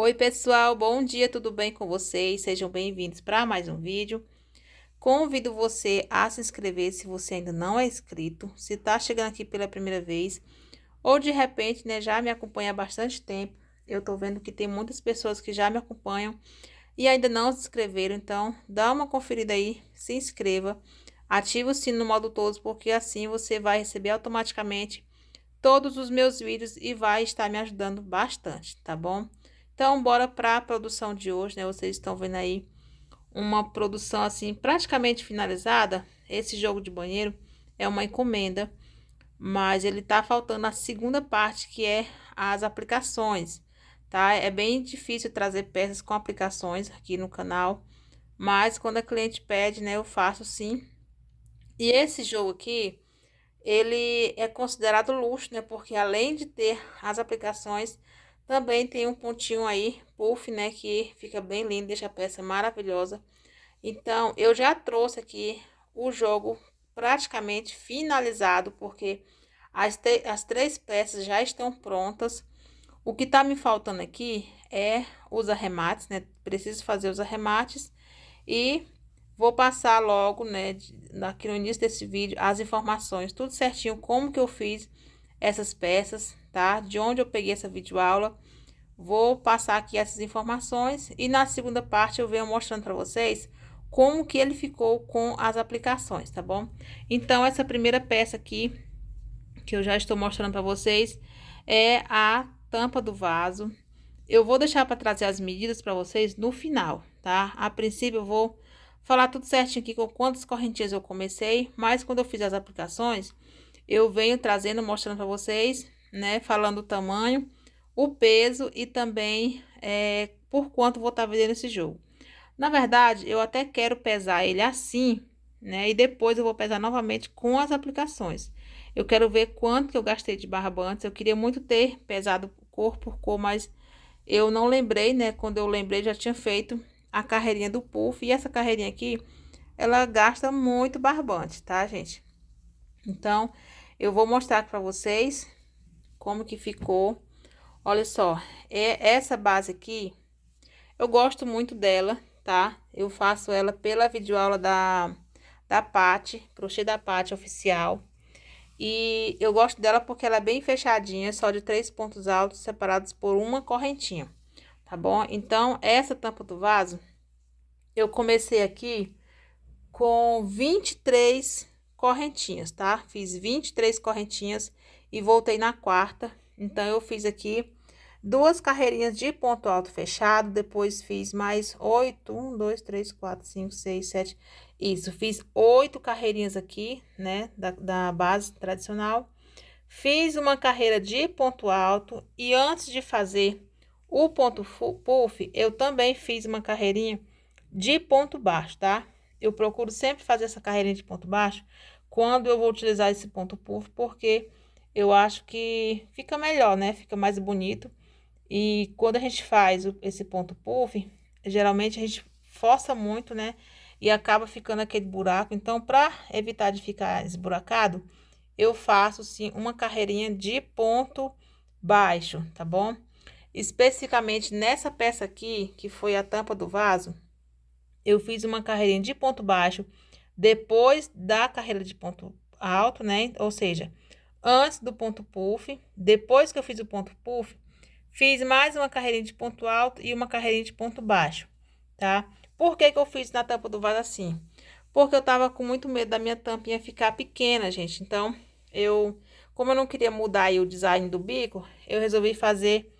Oi, pessoal, bom dia, tudo bem com vocês? Sejam bem-vindos para mais um vídeo. Convido você a se inscrever se você ainda não é inscrito, se está chegando aqui pela primeira vez, ou de repente, né, já me acompanha há bastante tempo. Eu tô vendo que tem muitas pessoas que já me acompanham e ainda não se inscreveram, então dá uma conferida aí, se inscreva, ative o sino no modo todos, porque assim você vai receber automaticamente todos os meus vídeos e vai estar me ajudando bastante, tá bom? Então, bora para a produção de hoje, né? Vocês estão vendo aí uma produção assim praticamente finalizada. Esse jogo de banheiro é uma encomenda, mas ele tá faltando a segunda parte, que é as aplicações, tá? É bem difícil trazer peças com aplicações aqui no canal, mas quando a cliente pede, né, eu faço sim. E esse jogo aqui, ele é considerado luxo, né? Porque além de ter as aplicações, também tem um pontinho aí, puff, né? Que fica bem lindo, deixa a peça maravilhosa. Então, eu já trouxe aqui o jogo praticamente finalizado, porque as três peças já estão prontas. O que tá me faltando aqui é os arremates, né? Preciso fazer os arremates e vou passar logo, né, aqui no início desse vídeo, as informações, tudo certinho, como que eu fiz essas peças, tá? De onde eu peguei essa videoaula. Vou passar aqui essas informações e na segunda parte eu venho mostrando para vocês como que ele ficou com as aplicações, tá bom? Então, essa primeira peça aqui, que eu já estou mostrando para vocês, é a tampa do vaso. Eu vou deixar para trazer as medidas para vocês no final, tá? A princípio eu vou falar tudo certinho aqui com quantas correntinhas eu comecei, mas quando eu fizer as aplicações, eu venho trazendo, mostrando para vocês, né? Falando o tamanho, o peso e também por quanto vou estar vendendo esse jogo. Na verdade, eu até quero pesar ele assim, né? E depois eu vou pesar novamente com as aplicações. Eu quero ver quanto que eu gastei de barbantes. Eu queria muito ter pesado cor por cor, mas eu não lembrei, né? Quando eu lembrei, já tinha feito a carreirinha do puff. E essa carreirinha aqui, ela gasta muito barbante, tá, gente? Então, eu vou mostrar aqui pra vocês como que ficou. Olha só, essa base aqui, eu gosto muito dela, tá? Eu faço ela pela videoaula da Paty, crochê da Paty oficial. E eu gosto dela porque ela é bem fechadinha, só de 3 pontos altos separados por uma correntinha, tá bom? Então, essa tampa do vaso, eu comecei aqui com 23 correntinhas, tá? Fiz 23 correntinhas e voltei na quarta. Então, eu fiz aqui duas carreirinhas de ponto alto fechado, depois fiz mais 8, 1, 2, 3, 4, 5, 6, 7, isso, fiz 8 carreirinhas aqui, né, da base tradicional. Fiz uma carreira de ponto alto e antes de fazer o ponto puff, eu também fiz uma carreirinha de ponto baixo, tá? Eu procuro sempre fazer essa carreirinha de ponto baixo quando eu vou utilizar esse ponto puff, porque eu acho que fica melhor, né? Fica mais bonito. E quando a gente faz esse ponto puff, geralmente a gente força muito, né? E acaba ficando aquele buraco. Então, para evitar de ficar esburacado, eu faço sim uma carreirinha de ponto baixo, tá bom? Especificamente nessa peça aqui, que foi a tampa do vaso, eu fiz uma carreirinha de ponto baixo depois da carreira de ponto alto, né? Ou seja, antes do ponto puff, depois que eu fiz o ponto puff, fiz mais uma carreirinha de ponto alto e uma carreirinha de ponto baixo, tá? Por que que eu fiz na tampa do vaso assim? Porque eu tava com muito medo da minha tampinha ficar pequena, gente. Então, como eu não queria mudar aí o design do bico, eu resolvi fazer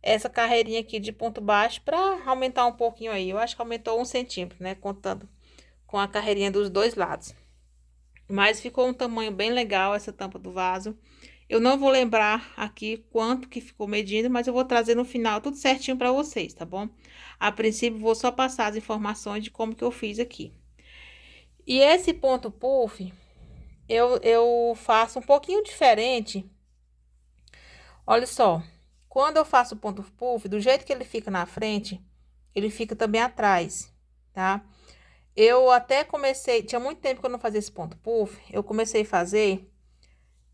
essa carreirinha aqui de ponto baixo para aumentar um pouquinho aí. Eu acho que aumentou 1 centímetro, né? Contando com a carreirinha dos dois lados. Mas ficou um tamanho bem legal essa tampa do vaso. Eu não vou lembrar aqui quanto que ficou medindo, mas eu vou trazer no final tudo certinho para vocês, tá bom? A princípio, vou só passar as informações de como que eu fiz aqui. E esse ponto puff, eu faço um pouquinho diferente. Olha só, quando eu faço o ponto puff, do jeito que ele fica na frente, ele fica também atrás, tá? Eu até comecei, tinha muito tempo que eu não fazia esse ponto puff, eu comecei a fazer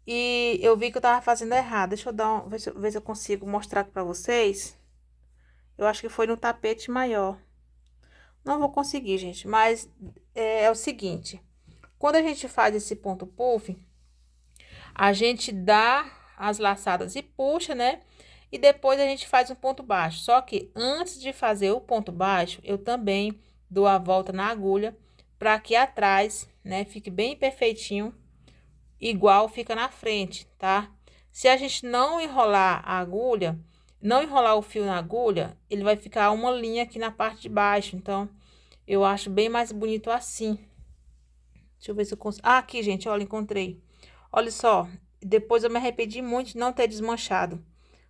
e eu vi que eu tava fazendo errado. Deixa eu ver se eu consigo mostrar aqui pra vocês. Eu acho que foi no tapete maior. Não vou conseguir, gente, mas é o seguinte. Quando a gente faz esse ponto puff, a gente dá as laçadas e puxa, né? E depois a gente faz um ponto baixo. Só que antes de fazer o ponto baixo, eu também dou a volta na agulha para que atrás, né, fique bem perfeitinho, igual fica na frente, tá? Se a gente não enrolar a agulha, não enrolar o fio na agulha, ele vai ficar uma linha aqui na parte de baixo. Então, eu acho bem mais bonito assim. Deixa eu ver se eu consigo. Ah, aqui, gente, olha, encontrei. Olha só, depois eu me arrependi muito de não ter desmanchado.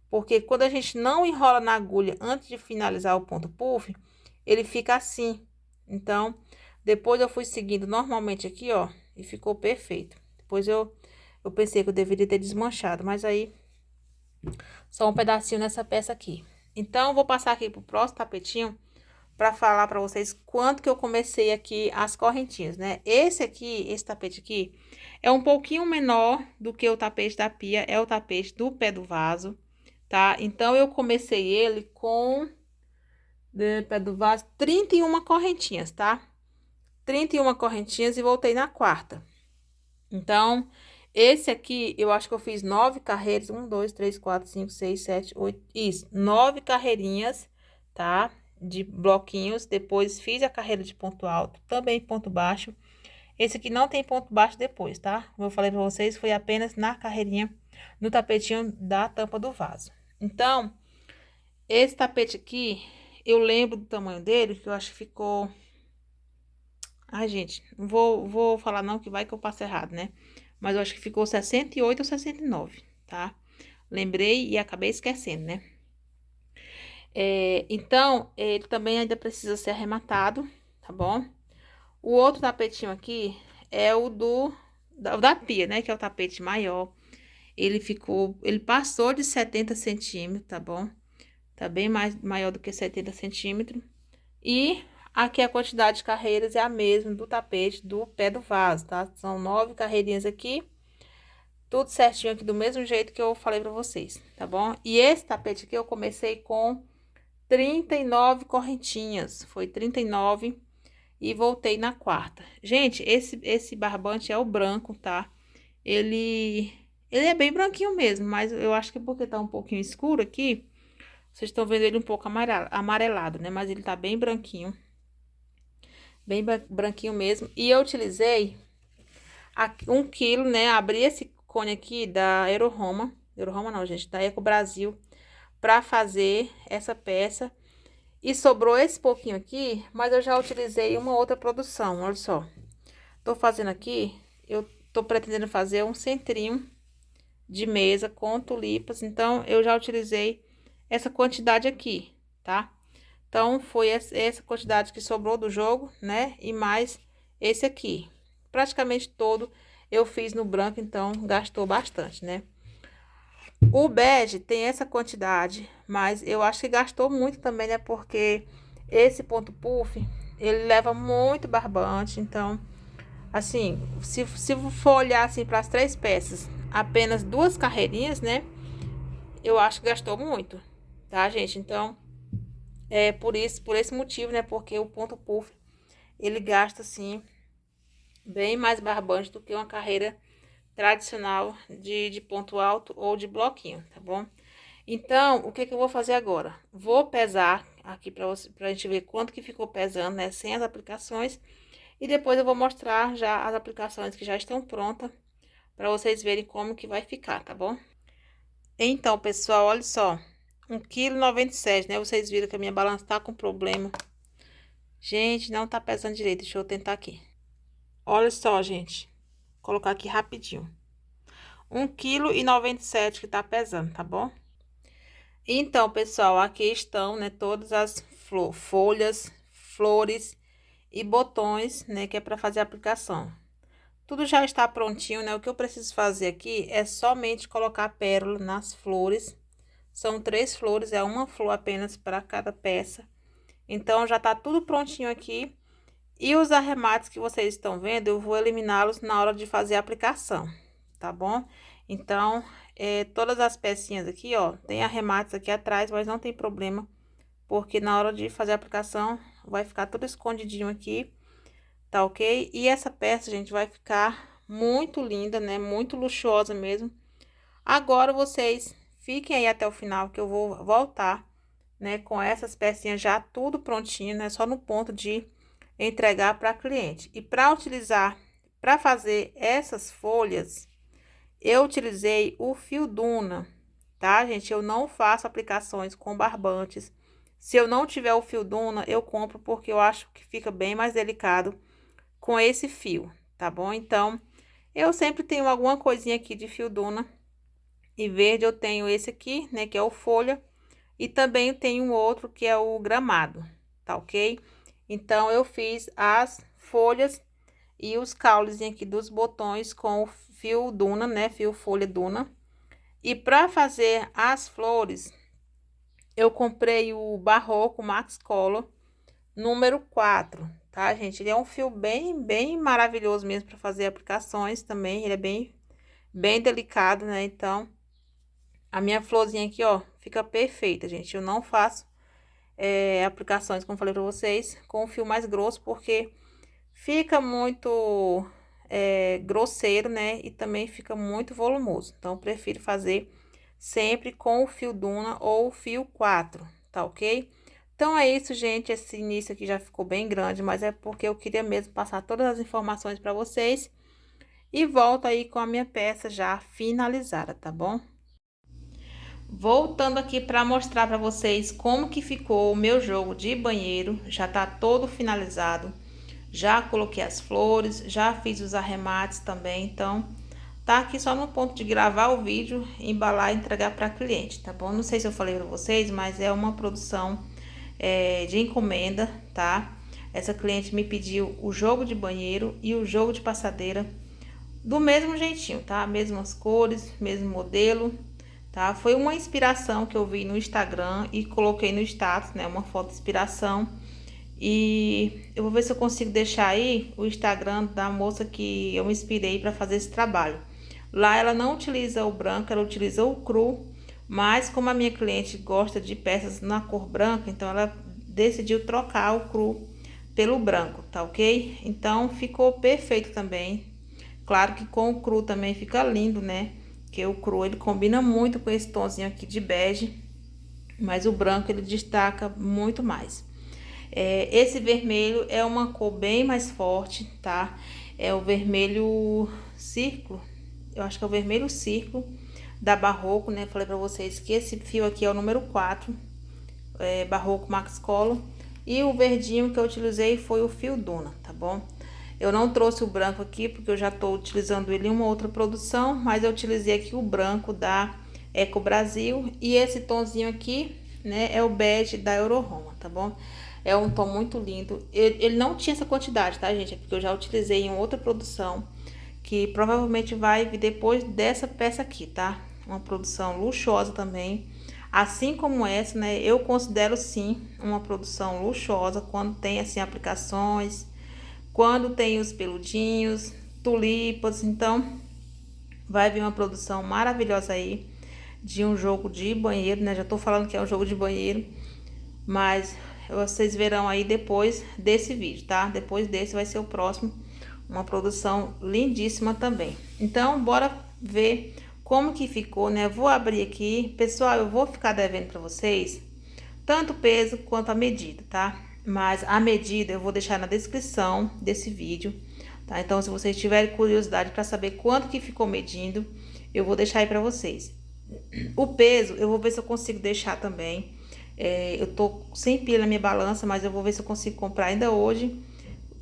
Porque quando a gente não enrola na agulha antes de finalizar o ponto puff, ele fica assim. Então, depois eu fui seguindo normalmente aqui, ó, e ficou perfeito. Depois eu pensei que eu deveria ter desmanchado, mas aí só um pedacinho nessa peça aqui. Então, eu vou passar aqui pro próximo tapetinho para falar para vocês quanto que eu comecei aqui as correntinhas, né? Esse tapete aqui, é um pouquinho menor do que o tapete da pia, é o tapete do pé do vaso, tá? Então, eu comecei ele com, de pé do vaso, 31 correntinhas, tá? 31 correntinhas e voltei na quarta. Então, esse aqui, eu acho que eu fiz 9 carreiras, 1, 2, 3, 4, 5, 6, 7, 8, isso, 9 carreirinhas, tá? De bloquinhos, depois fiz a carreira de ponto alto, também ponto baixo. Esse aqui não tem ponto baixo depois, tá? Como eu falei pra vocês, foi apenas na carreirinha, no tapetinho da tampa do vaso. Então, esse tapete aqui, eu lembro do tamanho dele, que eu acho que ficou... Ai, gente, não vou falar não, que vai que eu passo errado, né? Mas eu acho que ficou 68 ou 69, tá? Lembrei e acabei esquecendo, né? Então, ele também ainda precisa ser arrematado, tá bom? O outro tapetinho aqui é o da pia, né? Que é o tapete maior. Ele passou de 70 centímetros, tá bom? Tá bem maior do que 70 centímetros. E aqui a quantidade de carreiras é a mesma do tapete do pé do vaso, tá? São 9 carreirinhas aqui. Tudo certinho aqui do mesmo jeito que eu falei pra vocês, tá bom? E esse tapete aqui eu comecei com 39 correntinhas. Foi 39 e voltei na quarta. Gente, esse barbante é o branco, tá? Ele é bem branquinho mesmo, mas eu acho que porque tá um pouquinho escuro aqui, vocês estão vendo ele um pouco amarelado, né? Mas ele tá bem branquinho. Bem branquinho mesmo. E eu utilizei 1 quilo, né? Abri esse cone aqui da Euroroma. Euroroma não, gente, da Eco Brasil. Pra fazer essa peça. E sobrou esse pouquinho aqui, mas eu já utilizei uma outra produção, olha só. Tô fazendo aqui, eu tô pretendendo fazer um centrinho de mesa com tulipas. Então, eu já utilizei essa quantidade aqui, tá? Então, foi essa quantidade que sobrou do jogo, né? E mais esse aqui. Praticamente todo eu fiz no branco, então gastou bastante, né? O bege tem essa quantidade, mas eu acho que gastou muito também, né? Porque esse ponto puff, ele leva muito barbante. Então, assim, se for olhar assim para as 3 peças, apenas 2 carreirinhas, né? Eu acho que gastou muito, tá, gente? Então, por esse motivo, né? Porque o ponto puff, ele gasta, assim, bem mais barbante do que uma carreira tradicional de ponto alto ou de bloquinho, tá bom? Então, o que eu vou fazer agora? Vou pesar aqui pra gente ver quanto que ficou pesando, né? Sem as aplicações. E depois eu vou mostrar já as aplicações que já estão prontas, pra vocês verem como que vai ficar, tá bom? Então, pessoal, olha só. 1,97 kg, né? Vocês viram que a minha balança tá com problema. Gente, não tá pesando direito. Deixa eu tentar aqui. Olha só, gente. Vou colocar aqui rapidinho. 1,97 kg que tá pesando, tá bom? Então, pessoal, aqui estão, né, todas as folhas, flores e botões, né, que é para fazer a aplicação. Tudo já está prontinho, né? O que eu preciso fazer aqui é somente colocar pérola nas flores. São 3 flores, é uma flor apenas para cada peça. Então, já tá tudo prontinho aqui. E os arremates que vocês estão vendo, eu vou eliminá-los na hora de fazer a aplicação, tá bom? Então, todas as pecinhas aqui, ó, tem arremates aqui atrás, mas não tem problema porque na hora de fazer a aplicação vai ficar tudo escondidinho aqui, tá ok? E essa peça, gente, vai ficar muito linda, né? Muito luxuosa mesmo. Agora vocês fiquem aí até o final que eu vou voltar, né, com essas pecinhas já tudo prontinho, né? Só no ponto de entregar para cliente. E para utilizar, para fazer essas folhas, eu utilizei o fio Duna, tá, gente? Eu não faço aplicações com barbantes. Se eu não tiver o fio Duna, eu compro porque eu acho que fica bem mais delicado com esse fio, tá bom? Então, eu sempre tenho alguma coisinha aqui de fio Duna. E verde eu tenho esse aqui, né, que é o folha. E também tenho um outro que é o gramado, tá ok? Então, eu fiz as folhas e os caules aqui dos botões com o fio Duna, né? Fio folha Duna. E para fazer as flores, eu comprei o Barroco Max Color número 4, tá, gente? Ele é um fio bem maravilhoso mesmo para fazer aplicações também. Ele é bem delicado, né? Então, a minha florzinha aqui, ó, fica perfeita, gente. Eu não faço aplicações, como falei para vocês, com o fio mais grosso, porque fica muito grosseiro, né? E também fica muito volumoso. Então, eu prefiro fazer sempre com o fio Duna ou o fio 4, tá ok? Então, é isso, gente. Esse início aqui já ficou bem grande, mas é porque eu queria mesmo passar todas as informações para vocês. E volto aí com a minha peça já finalizada, tá bom? Voltando aqui para mostrar para vocês como que ficou o meu jogo de banheiro. Já tá todo finalizado. Já coloquei as flores, já fiz os arremates também. Então, tá aqui só no ponto de gravar o vídeo, embalar e entregar para cliente, tá bom? Não sei se eu falei para vocês, mas é uma produção de encomenda, tá? Essa cliente me pediu o jogo de banheiro e o jogo de passadeira do mesmo jeitinho, tá? Mesmas cores, mesmo modelo, tá? Foi uma inspiração que eu vi no Instagram e coloquei no status, né? Uma foto de inspiração. E eu vou ver se eu consigo deixar aí o Instagram da moça que eu me inspirei para fazer esse trabalho. Lá ela não utiliza o branco, ela utiliza o cru, mas como a minha cliente gosta de peças na cor branca, então ela decidiu trocar o cru pelo branco, tá ok? Então ficou perfeito também. Claro que com o cru também fica lindo, né? Que o cru ele combina muito com esse tonzinho aqui de bege, mas o branco ele destaca muito mais. Esse vermelho é uma cor bem mais forte, tá? É o vermelho círculo, eu acho que é o vermelho círculo da Barroco, né? Falei pra vocês que esse fio aqui é o número 4, Barroco Max Color. E o verdinho que eu utilizei foi o fio Duna, tá bom? Eu não trouxe o branco aqui, porque eu já tô utilizando ele em uma outra produção, mas eu utilizei aqui o branco da Eco Brasil. E esse tonzinho aqui, né, é o bege da Euroroma, tá bom? É um tom muito lindo. Ele não tinha essa quantidade, tá, gente? É porque eu já utilizei em outra produção, que provavelmente vai vir depois dessa peça aqui, tá? Uma produção luxuosa também. Assim como essa, né? Eu considero sim uma produção luxuosa quando tem assim aplicações, quando tem os peludinhos, tulipas. Então, vai vir uma produção maravilhosa aí de um jogo de banheiro, né? Já tô falando que é um jogo de banheiro, mas vocês verão aí depois desse vídeo, tá? Depois desse vai ser o próximo, uma produção lindíssima também. Então, bora ver como que ficou, né? Vou abrir aqui. Pessoal, eu vou ficar devendo para vocês tanto o peso quanto a medida, tá? Mas a medida eu vou deixar na descrição desse vídeo, tá? Então, se vocês tiverem curiosidade para saber quanto que ficou medindo, eu vou deixar aí para vocês. O peso, eu vou ver se eu consigo deixar também. Eu tô sem pilha na minha balança, mas eu vou ver se eu consigo comprar ainda hoje.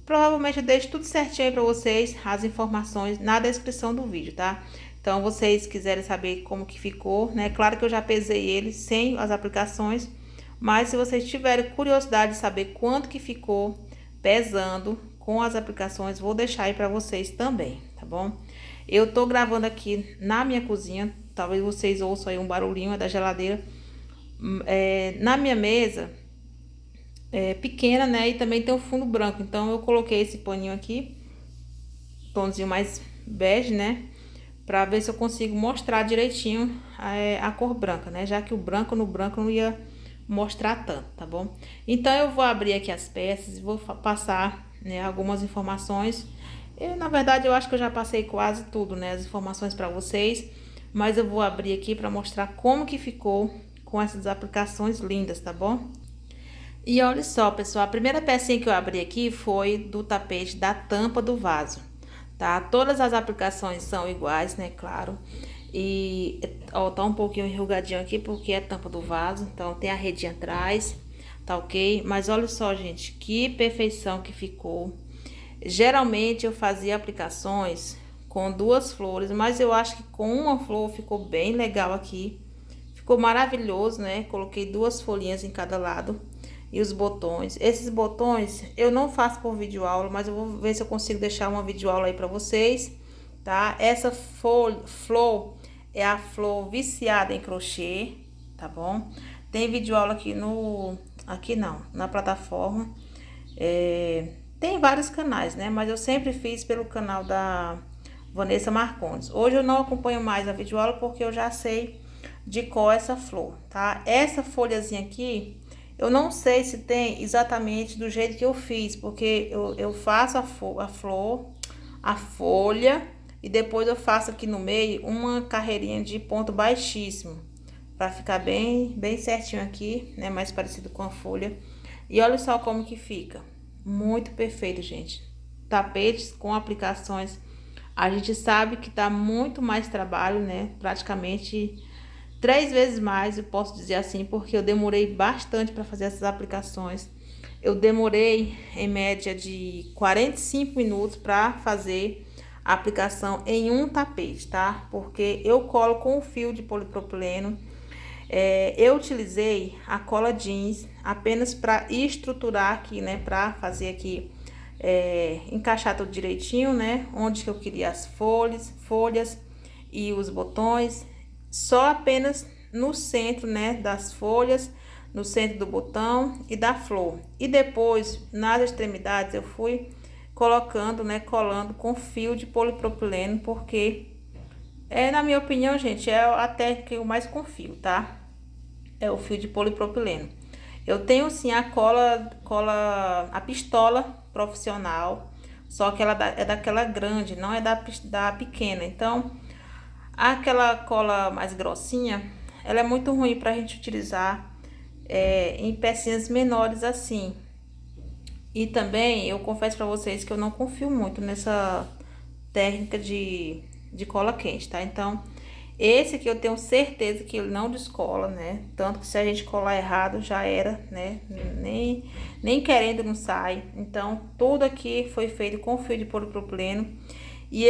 Provavelmente eu deixo tudo certinho aí pra vocês, as informações na descrição do vídeo, tá? Então, vocês quiserem saber como que ficou, né? Claro que eu já pesei ele sem as aplicações, mas se vocês tiverem curiosidade de saber quanto que ficou pesando com as aplicações, vou deixar aí pra vocês também, tá bom? Eu tô gravando aqui na minha cozinha, talvez vocês ouçam aí um barulhinho, é da geladeira. Na minha mesa pequena, né? E também tem o fundo branco. Então, eu coloquei esse paninho aqui, tomzinho mais bege, né? Pra ver se eu consigo mostrar direitinho a cor branca, né? Já que o branco no branco não ia mostrar tanto, tá bom? Então, eu vou abrir aqui as peças e vou passar, né, algumas informações. Na verdade, eu acho que eu já passei quase tudo, né, as informações para vocês. Mas eu vou abrir aqui para mostrar como que ficou com essas aplicações lindas, tá bom? E olha só, pessoal, a primeira pecinha que eu abri aqui foi do tapete da tampa do vaso, tá? Todas as aplicações são iguais, né? Claro. E, ó, tá um pouquinho enrugadinho aqui porque é a tampa do vaso, então tem a redinha atrás, tá ok? Mas olha só, gente, que perfeição que ficou. Geralmente eu fazia aplicações com 2 flores, mas eu acho que com uma flor ficou bem legal aqui. Ficou maravilhoso, né? Coloquei 2 folhinhas em cada lado. E os botões. Esses botões eu não faço por videoaula, mas eu vou ver se eu consigo deixar uma videoaula aí pra vocês, tá? Essa flor é a flor viciada em crochê, tá bom? Tem videoaula aqui no... Aqui não, na plataforma. Tem vários canais, né? Mas eu sempre fiz pelo canal da Vanessa Marcondes. Hoje eu não acompanho mais a videoaula porque eu já sei de qual é essa flor, tá? Essa folhazinha aqui, eu não sei se tem exatamente do jeito que eu fiz, porque eu faço a folha, e depois eu faço aqui no meio uma carreirinha de ponto baixíssimo, para ficar bem certinho aqui, né? Mais parecido com a folha. E olha só como que fica. Muito perfeito, gente. Tapetes com aplicações. A gente sabe que dá muito mais trabalho, né? Praticamente 3 vezes mais, eu posso dizer assim, porque eu demorei bastante para fazer essas aplicações. Eu demorei em média de 45 minutos para fazer a aplicação em um tapete, tá? Porque eu colo com o fio de polipropileno. Eu utilizei a cola jeans apenas para estruturar aqui, né? Para fazer aqui, encaixar tudo direitinho, né? Onde que eu queria as folhas e os botões. Só apenas no centro, né? Das folhas, no centro do botão e da flor. E depois, nas extremidades, eu fui colocando, né? Colando com fio de polipropileno, porque... na minha opinião, gente, é a técnica que eu mais confio, tá? É o fio de polipropileno. Eu tenho sim a a pistola profissional, só que ela é daquela grande, não é da pequena. Então, aquela cola mais grossinha, ela é muito ruim pra gente utilizar em pecinhas menores assim. E também, eu confesso pra vocês que eu não confio muito nessa técnica de cola quente, tá? Então, esse aqui eu tenho certeza que ele não descola, né? Tanto que se a gente colar errado, já era, né? Nem querendo não sai. Então, tudo aqui foi feito com fio de polipropileno. E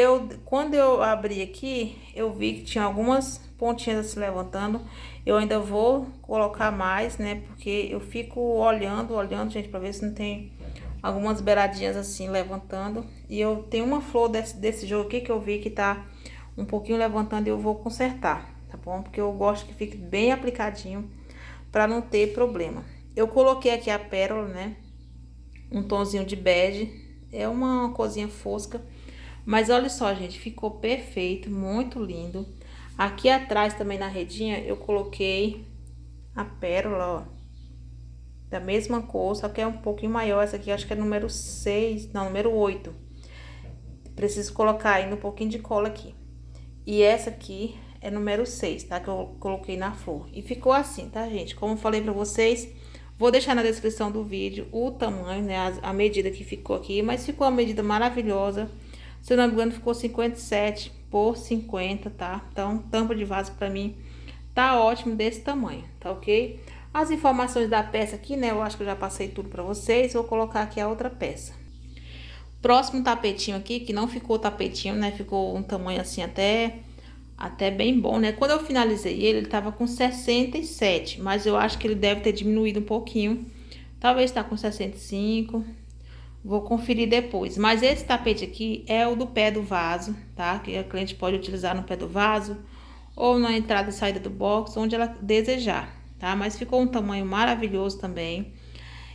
quando eu abri aqui, eu vi que tinha algumas pontinhas se levantando. Eu ainda vou colocar mais, né? Porque eu fico olhando, gente, pra ver se não tem algumas beiradinhas assim levantando. E eu tenho uma flor desse jogo aqui que eu vi que tá um pouquinho levantando e eu vou consertar, tá bom? Porque eu gosto que fique bem aplicadinho pra não ter problema. Eu coloquei aqui a pérola, né? Um tonzinho de bege. É uma corzinha fosca. Mas olha só, gente, ficou perfeito, muito lindo. Aqui atrás também na redinha eu coloquei a pérola, ó. Da mesma cor, só que é um pouquinho maior. Essa aqui acho que é número 6, não, número 8. Preciso colocar ainda um pouquinho de cola aqui. E essa aqui é número 6, tá? Que eu coloquei na flor. E ficou assim, tá, gente? Como eu falei pra vocês, vou deixar na descrição do vídeo o tamanho, né? A medida que ficou aqui. Mas ficou uma medida maravilhosa. Se eu não me engano, ficou 57 por 50, tá? Então, tampa de vaso pra mim tá ótimo desse tamanho, tá ok? As informações da peça aqui, né? Eu acho que eu já passei tudo pra vocês. Vou colocar aqui a outra peça. Próximo tapetinho aqui, que não ficou tapetinho, né? Ficou um tamanho assim até bem bom, né? Quando eu finalizei ele tava com 67, mas eu acho que ele deve ter diminuído um pouquinho. Talvez tá com 65. Vou conferir depois. Mas esse tapete aqui é o do pé do vaso, tá? Que a cliente pode utilizar no pé do vaso ou na entrada e saída do box, onde ela desejar, tá? Mas ficou um tamanho maravilhoso também.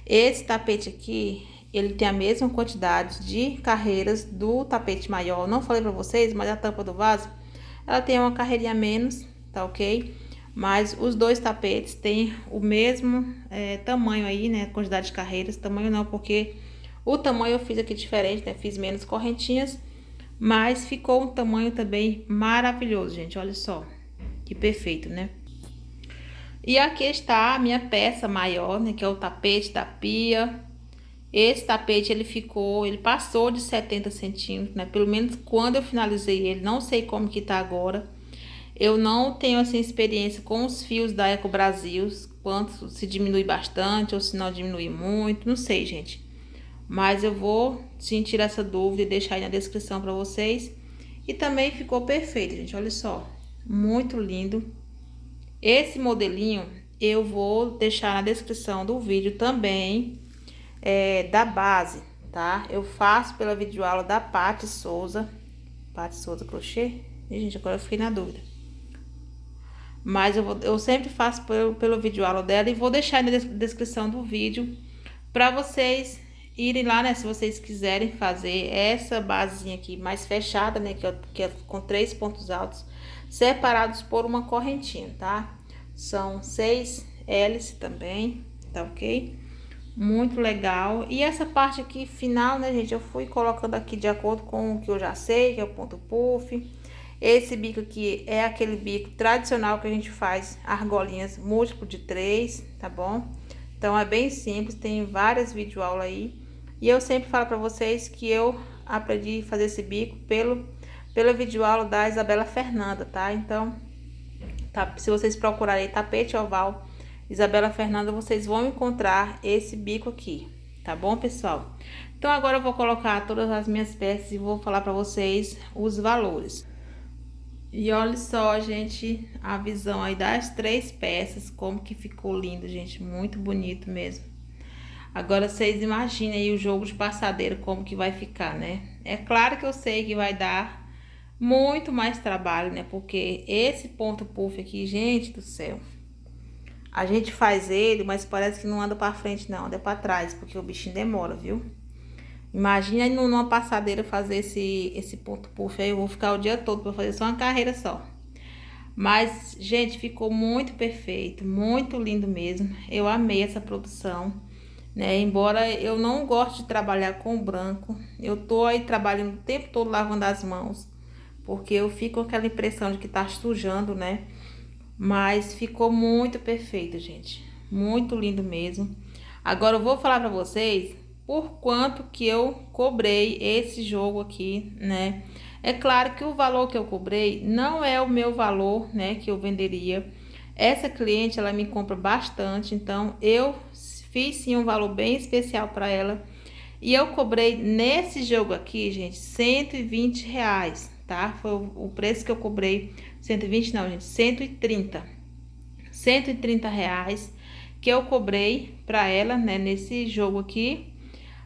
Esse tapete aqui, ele tem a mesma quantidade de carreiras do tapete maior. Eu não falei pra vocês, mas a tampa do vaso, ela tem uma carreirinha a menos, tá ok? Mas os dois tapetes têm o mesmo tamanho aí, né? Quantidade de carreiras. Tamanho não, porque o tamanho eu fiz aqui diferente, né? Fiz menos correntinhas. Mas ficou um tamanho também maravilhoso, gente. Olha só. Que perfeito, né? E aqui está a minha peça maior, né? Que é o tapete da pia. Esse tapete, ele passou de 70 centímetros, né? Pelo menos quando eu finalizei ele. Não sei como que tá agora. Eu não tenho, assim, experiência com os fios da Eco Brasil. Quanto se diminui bastante ou se não diminui muito. Não sei, gente. Mas eu vou sentir essa dúvida e deixar aí na descrição para vocês. E também ficou perfeito, gente. Olha só. Muito lindo. Esse modelinho eu vou deixar na descrição do vídeo também, da base, tá? Eu faço pela videoaula da Paty Souza. Paty Souza Crochê? E, gente, agora eu fiquei na dúvida. Mas eu sempre faço pelo videoaula dela e vou deixar aí na descrição do vídeo para vocês irem lá, né? Se vocês quiserem fazer essa basezinha aqui mais fechada, né? Que é com 3 pontos altos separados por uma correntinha, tá? São 6 hélices também, tá ok? Muito legal. E essa parte aqui final, né, gente? Eu fui colocando aqui de acordo com o que eu já sei, que é o ponto puff. Esse bico aqui é aquele bico tradicional que a gente faz argolinhas múltiplo de 3, tá bom? Então, é bem simples, tem várias videoaulas aí. E eu sempre falo pra vocês que eu aprendi a fazer esse bico pela videoaula da Isabela Fernanda, tá? Então, tá, se vocês procurarem tapete oval Isabela Fernanda, vocês vão encontrar esse bico aqui, tá bom, pessoal? Então, agora eu vou colocar todas as minhas peças e vou falar pra vocês os valores. E olha só, gente, a visão aí das 3 peças, como que ficou lindo, gente, muito bonito mesmo. Agora, vocês imaginem aí o jogo de passadeira, como que vai ficar, né? É claro que eu sei que vai dar muito mais trabalho, né? Porque esse ponto puff aqui, gente do céu, a gente faz ele, mas parece que não anda pra frente não, anda pra trás, porque o bichinho demora, viu? Imagina aí numa passadeira fazer esse ponto puff aí, eu vou ficar o dia todo pra fazer só uma carreira só. Mas, gente, ficou muito perfeito, muito lindo mesmo. Eu amei essa produção, né? Embora eu não goste de trabalhar com branco, eu tô aí trabalhando o tempo todo lavando as mãos, porque eu fico com aquela impressão de que tá sujando, né? Mas ficou muito perfeito, gente. Muito lindo mesmo. Agora eu vou falar pra vocês por quanto que eu cobrei esse jogo aqui, né? É claro que o valor que eu cobrei não é o meu valor, né, que eu venderia. Essa cliente, ela me compra bastante, então eu fiz sim um valor bem especial para ela. E eu cobrei nesse jogo aqui, gente, R$120, tá? Foi o preço que eu cobrei. 120 não, gente, 130. R$130 que eu cobrei para ela, né, nesse jogo aqui.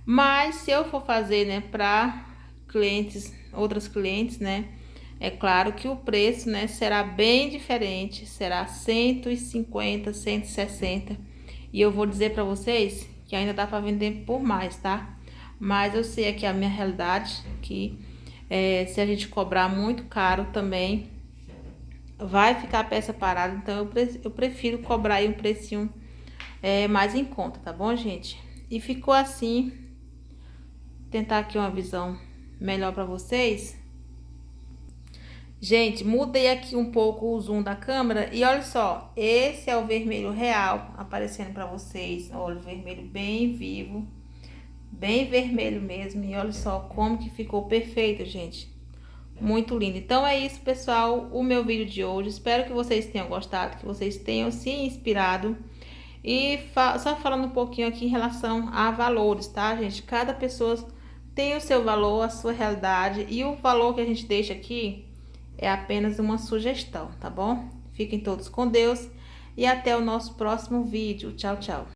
Mas se eu for fazer, né, para clientes, outras clientes, né, é claro que o preço, né, será bem diferente, será 150, 160. E eu vou dizer para vocês que ainda dá para vender por mais, tá? Mas eu sei aqui a minha realidade, que se a gente cobrar muito caro também, vai ficar a peça parada. Então, eu prefiro cobrar aí um precinho mais em conta, tá bom, gente? E ficou assim, tentar aqui uma visão melhor para vocês. Gente, mudei aqui um pouco o zoom da câmera e olha só, esse é o vermelho real aparecendo para vocês. Olha, o vermelho bem vivo, bem vermelho mesmo. E olha só como que ficou perfeito, gente. Muito lindo. Então é isso, pessoal, o meu vídeo de hoje. Espero que vocês tenham gostado, que vocês tenham se inspirado. E só falando um pouquinho aqui em relação a valores, tá, gente? Cada pessoa tem o seu valor, a sua realidade. E o valor que a gente deixa aqui é apenas uma sugestão, tá bom? Fiquem todos com Deus e até o nosso próximo vídeo. Tchau, tchau.